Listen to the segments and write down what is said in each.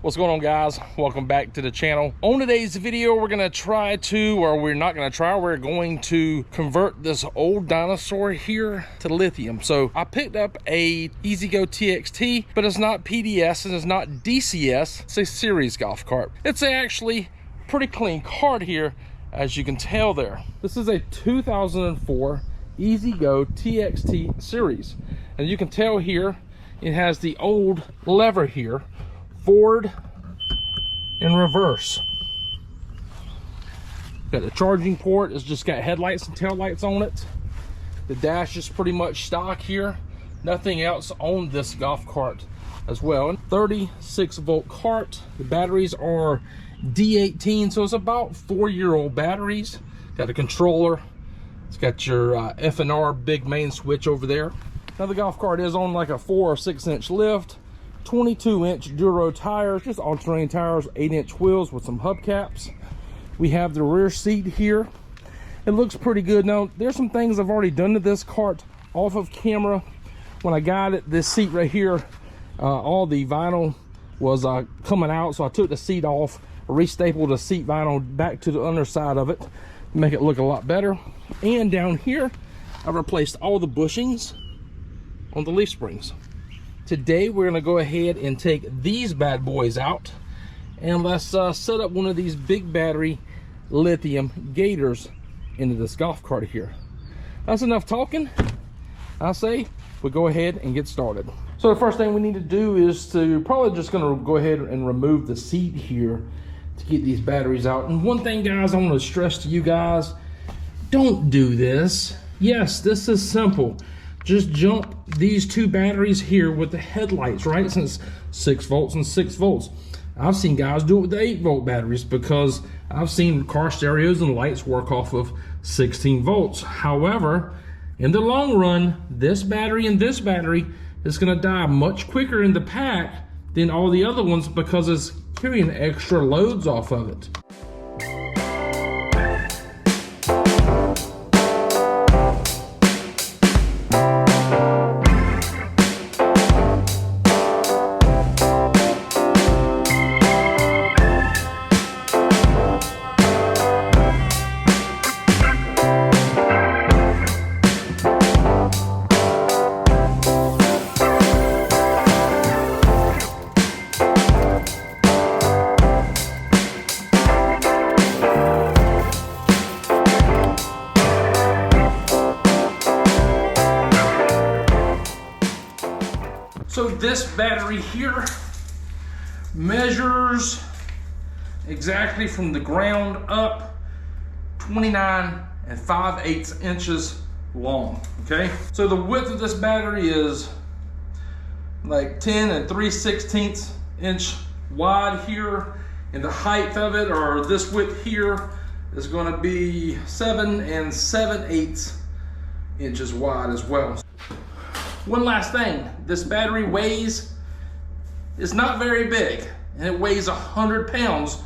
What's going on, guys? Welcome back to the channel. On today's video, we're going to convert this old dinosaur here to lithium. So I picked up a Ezgo TXT, but it's not PDS and it's not DCS. It's a series golf cart. It's actually pretty clean cart here, as you can tell there. This is a 2004 Ezgo TXT series, and you can tell here it has the old lever here, forward and reverse. Got the charging port. It's just got headlights and tail lights on it. The dash is pretty much stock here. Nothing else on this golf cart as well. 36 volt cart. The batteries are D18, so it's about 4-year-old batteries. Got a controller. It's got your F&R big main switch over there. Now the golf cart is on like a 4 or 6 inch lift. 22-inch Duro tires, just all-terrain tires, 8-inch wheels with some hubcaps. We have the rear seat here. It looks pretty good. Now, there's some things I've already done to this cart off of camera. When I got it, this seat right here, all the vinyl was coming out, so I took the seat off, restapled the seat vinyl back to the underside of it to make it look a lot better. And down here, I replaced all the bushings on the leaf springs. Today we're going to go ahead and take these bad boys out, and let's set up one of these big battery lithium Gators into this golf cart here. That's enough talking. I say we go ahead and get started. So the first thing we need to do is probably just going to go ahead and remove the seat here to get these batteries out. And one thing, guys, I want to stress to you guys, don't do this. Yes, this is simple. Just jump these two batteries here with the headlights, right? Since 6 volts and 6 volts. I've seen guys do it with the 8 volt batteries because I've seen car stereos and lights work off of 16 volts. However, in the long run, this battery and this battery is gonna die much quicker in the pack than all the other ones because it's carrying extra loads off of it. So this battery here measures exactly from the ground up 29 5/8 inches long, okay? So the width of this battery is like 10 3/16 inch wide here, and the height of it, or this width here, is gonna be 7 7/8 inches wide as well. One last thing, this battery is not very big, and it weighs 100 pounds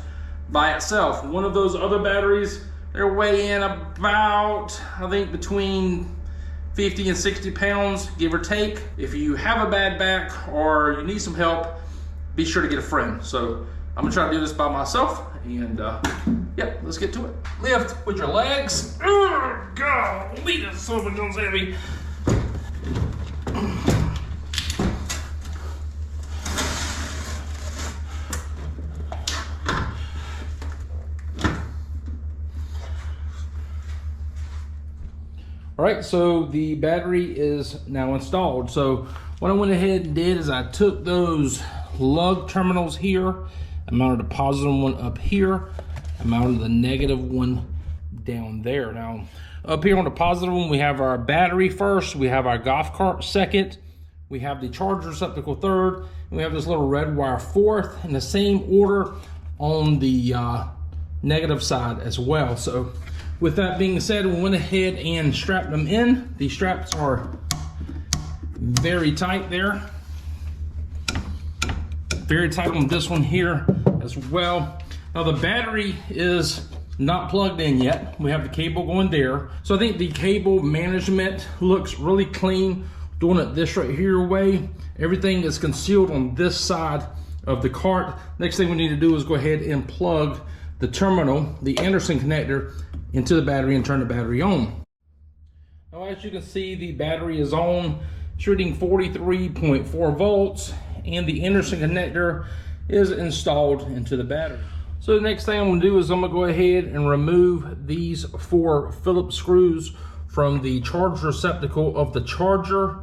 by itself. One of those other batteries, they're weighing about, I think, between 50 and 60 pounds, give or take. If you have a bad back or you need some help, be sure to get a friend. So I'm gonna try to do this by myself, and yeah, let's get to it. Lift with your legs. Oh, God, this son of a gun's heavy. All right, so the battery is now installed. So what I went ahead and did is I took those lug terminals here, I mounted a positive one up here, I mounted the negative one down there. Now, up here on the positive one, we have our battery first, we have our golf cart second, we have the charger receptacle third, and we have this little red wire fourth, in the same order on the negative side as well. So with that being said, we went ahead and strapped them in. The straps are very tight there. Very tight on this one here as well. Now the battery is not plugged in yet. We have the cable going there. So I think the cable management looks really clean. Doing it this right here way. Everything is concealed on this side of the cart. Next thing we need to do is go ahead and plug the terminal, the Anderson connector, into the battery and turn the battery on. Now, as you can see, the battery is on. It's reading 43.4 volts, and the Anderson connector is installed into the battery. So the next thing I'm gonna do is I'm gonna go ahead and remove these 4 Phillips screws from the charge receptacle of the charger.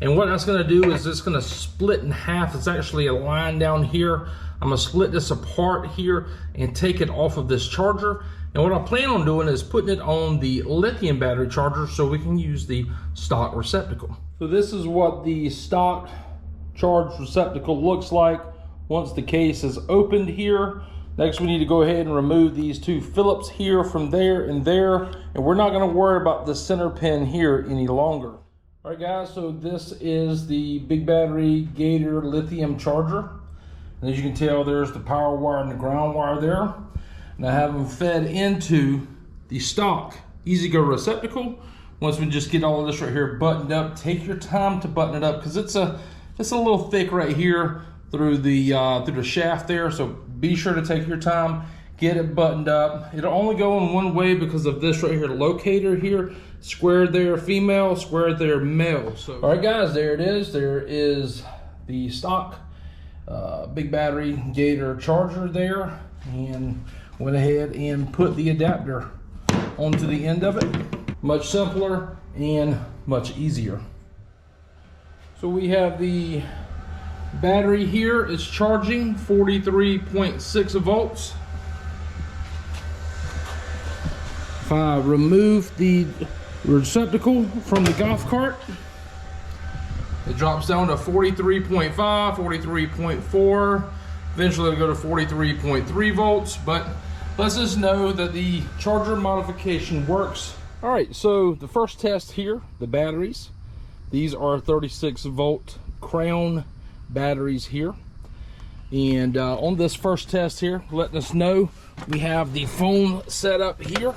And what that's gonna do is it's gonna split in half. It's actually a line down here. I'm gonna split this apart here and take it off of this charger. And what I plan on doing is putting it on the lithium battery charger so we can use the stock receptacle. So this is what the stock charge receptacle looks like once the case is opened here. Next, we need to go ahead and remove these 2 Phillips here from there, and we're not gonna worry about the center pin here any longer. All right, guys, so this is the big battery Gator lithium charger. And as you can tell, there's the power wire and the ground wire there. And I have them fed into the stock EasyGo receptacle. Once we just get all of this right here buttoned up, take your time to button it up because it's a little thick right here through the shaft there. So be sure to take your time, get it buttoned up. It'll only go in one way because of this right here, locator here, square there female, square there male. So all right, guys, there it is. There is the stock big battery Gator charger there, and went ahead and put the adapter onto the end of it. Much simpler and much easier. So we have the battery here. It's charging 43.6 volts. If I remove the receptacle from the golf cart, it drops down to 43.5, 43.4. Eventually it'll go to 43.3 volts, but let's just know that the charger modification works. All right, so the first test here, the batteries. These are 36 volt Crown batteries here. And on this first test here, letting us know, we have the phone set up here.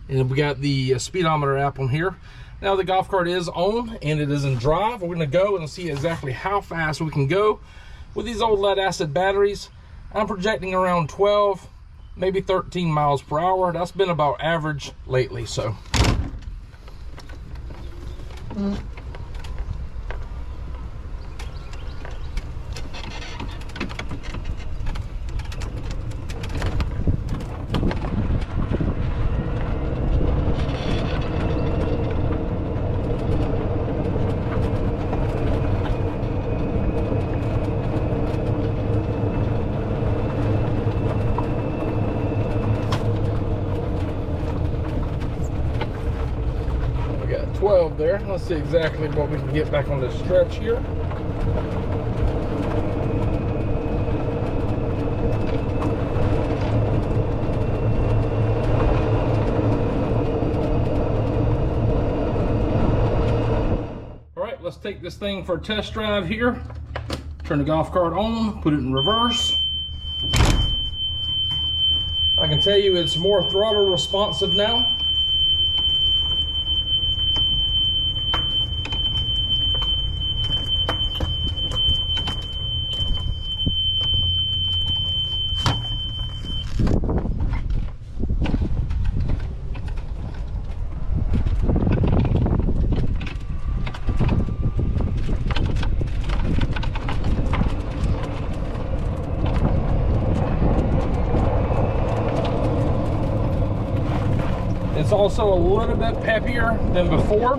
And we got the speedometer app on here. Now the golf cart is on and it is in drive. We're gonna go and see exactly how fast we can go with these old lead acid batteries. I'm projecting around 12, maybe 13 miles per hour. That's been about average lately, so. We got 12 there. Let's see exactly what we can get back on this stretch here. Let's take this thing for a test drive here. Turn the golf cart on, put it in reverse. I can tell you it's more throttle responsive now. It's also a little bit peppier than before.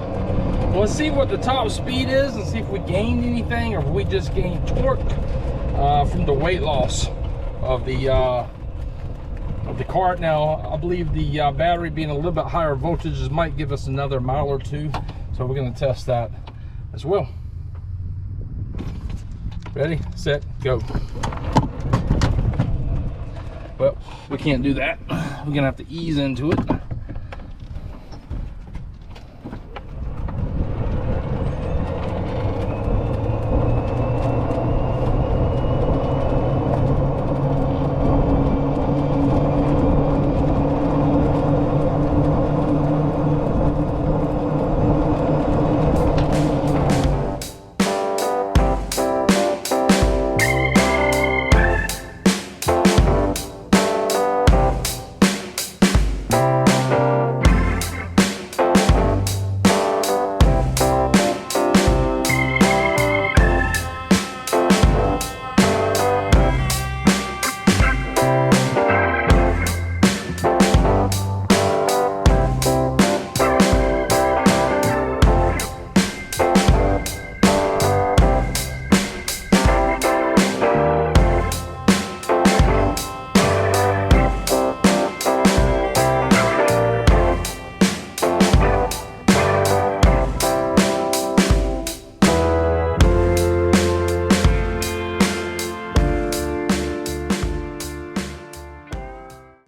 Let's see what the top speed is and see if we gained anything or if we just gained torque from the weight loss of the cart. Now, I believe the battery being a little bit higher voltages might give us another mile or two. So we're gonna test that as well. Ready, set, go. Well, we can't do that. We're gonna have to ease into it.